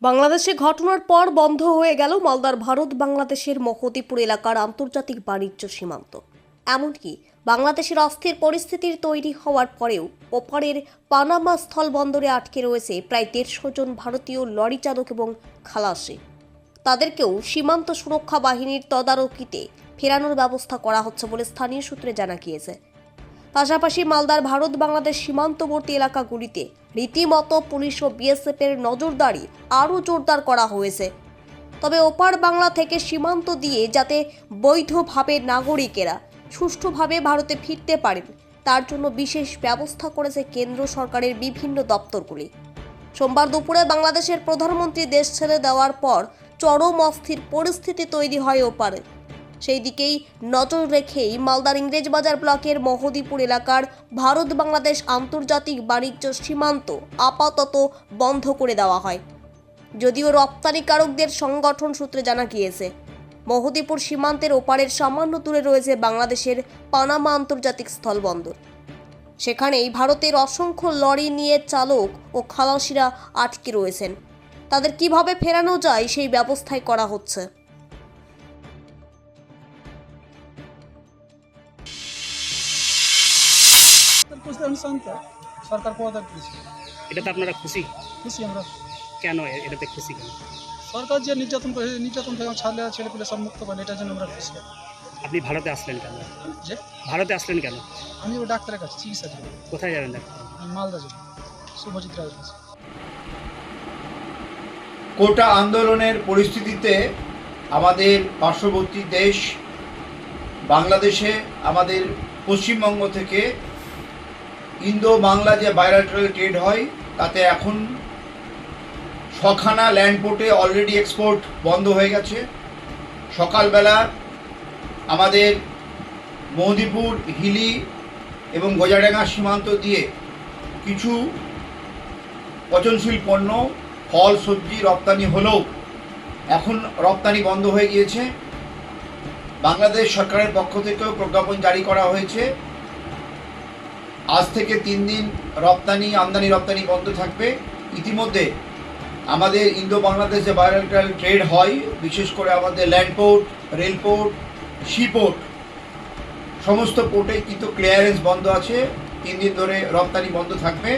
বাংলাদেশে ঘটনার পর বন্ধ হয়ে গেল মালদার ভারত বাংলাদেশের মহদীপুর এলাকার আন্তর্জাতিক বাণিজ্য সীমান্ত। এমনকি বাংলাদেশের অস্থির পরিস্থিতির তৈরি হওয়ার পরেও ওপারের পানামা স্থলবন্দরে আটকে রয়েছে প্রায় 150 জন ভারতীয় লরি চালক এবং খালাসি। তাদেরকেও সীমান্ত সুরক্ষা বাহিনীর তদারকিতে ফেরানোর ব্যবস্থা করা হচ্ছে বলে স্থানীয় সূত্রে জানা গিয়েছে। পাশাপাশি মালদার ভারত বাংলাদেশ সীমান্তবর্তী এলাকাগুলিতে রীতিমতো পুলিশ ও বিএসএফ এর নজরদারি আরও জোরদার করা হয়েছে। তবে ওপার বাংলা থেকে সীমান্ত দিয়ে যাতে বৈধভাবে নাগরিকেরা সুষ্ঠুভাবে ভারতে ফিরতে পারেন তার জন্য বিশেষ ব্যবস্থা করেছে কেন্দ্র সরকারের বিভিন্ন দপ্তরগুলি। সোমবার দুপুরে বাংলাদেশের প্রধানমন্ত্রী দেশ ছেড়ে দেওয়ার পর চরম অস্থির পরিস্থিতি তৈরি হয় ওপারে। সেই দিকেই নজর রেখেই মালদার ইংরেজবাজার ব্লকের মহদীপুর এলাকার ভারত বাংলাদেশ আন্তর্জাতিক বাণিজ্য সীমান্ত আপাতত বন্ধ করে দেওয়া হয়। যদিও রপ্তানিকারকদের সংগঠন সূত্রে জানা গিয়েছে, মহদীপুর সীমান্তের ওপারের সামান্য দূরে রয়েছে বাংলাদেশের পানামা আন্তর্জাতিক স্থলবন্দর। সেখানেই ভারতের অসংখ্য লরি নিয়ে চালক ও খালাসিরা আটকে রয়েছেন। তাদের কিভাবে ফেরানো যায় সেই ব্যবস্থাই করা হচ্ছে। সরকার পদক্ষেপ দিয়েছে, এটাতে আপনারা খুশি? খুশি আমরা। কেন এটাতে খুশি কেন? সরকার যে নির্যাতন করে, নির্যাতন থেকে ছেলে পেলে সব মুক্ত করে, এটার জন্য আমরা খুশি। আপনি ভারতে আসলেন কেন? যে ভারতে আসলেন কেন? আমি ওই ডাক্তারের কাছে চিকিৎসা দেবো। কোথায় যাবেন ডাক্তার? আমি মালদা যাবো, শুভজিৎ রায়ের কাছে। কোটা আন্দোলনের পরিস্থিতিতে আমাদের পার্শ্ববর্তী দেশ বাংলাদেশে আমাদের পশ্চিমবঙ্গ থেকে ইন্দো বাংলা যে বাইলাটারাল ট্রেড হয় তাতে এখন 6খানা ল্যান্ড পোর্টে অলরেডি এক্সপোর্ট বন্ধ হয়ে গেছে। সকালবেলা আমাদের মহদীপুর, হিলি এবং গজাডাঙ্গা সীমান্ত দিয়ে কিছু পচনশীল পণ্য, ফল সবজি রপ্তানি হলেও এখন রপ্তানি বন্ধ হয়ে গিয়েছে। বাংলাদেশ সরকারের পক্ষ থেকেও প্রজ্ঞাপন জারি করা হয়েছে, আজ থেকে 3 দিন আমদানি রপ্তানি বন্ধ থাকবে। ইতিমধ্যে আমাদের ইন্দো বাংলাদেশ যে বাইলাটারাল ট্রেড হয়, বিশেষ করে আমাদের land port, rail port, sea port, সমস্ত পোর্টে কিন্তু ক্লিয়ারেন্স বন্ধ আছে। 3 দিন ধরে রপ্তানি বন্ধ থাকবে।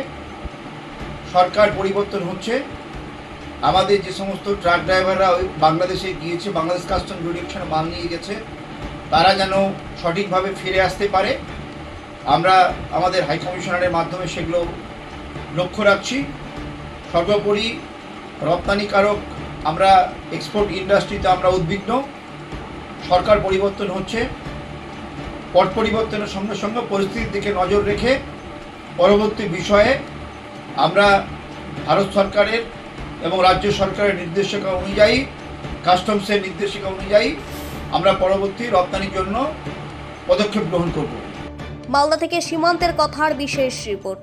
সরকার পরিবর্তন হচ্ছে। আমাদের যে সমস্ত ট্রাক ড্রাইভাররা ওই বাংলাদেশে গিয়েছে, বাংলাদেশ কাস্টম জুডিকশনে মাল নিয়ে গেছে, তারা যেন সঠিকভাবে ফিরে আসতে পারে, আমরা আমাদের হাই কমিশনারের মাধ্যমে সেগুলো লক্ষ্য রাখছি। সর্বোপরি রপ্তানিকারক আমরা, এক্সপোর্ট ইন্ডাস্ট্রিতে আমরা উদ্বিগ্ন। সরকার পরিবর্তন হচ্ছে, পট পরিবর্তনের সঙ্গে সঙ্গে পরিস্থিতির দিকে নজর রেখে পরবর্তী বিষয়ে আমরা ভারত সরকারের এবং রাজ্য সরকারের নির্দেশিকা অনুযায়ী, কাস্টমসের নির্দেশিকা অনুযায়ী আমরা পরবর্তী রপ্তানির জন্য পদক্ষেপ গ্রহণ করব। মালদা থেকে সীমান্তের কথার বিশেষ রিপোর্ট।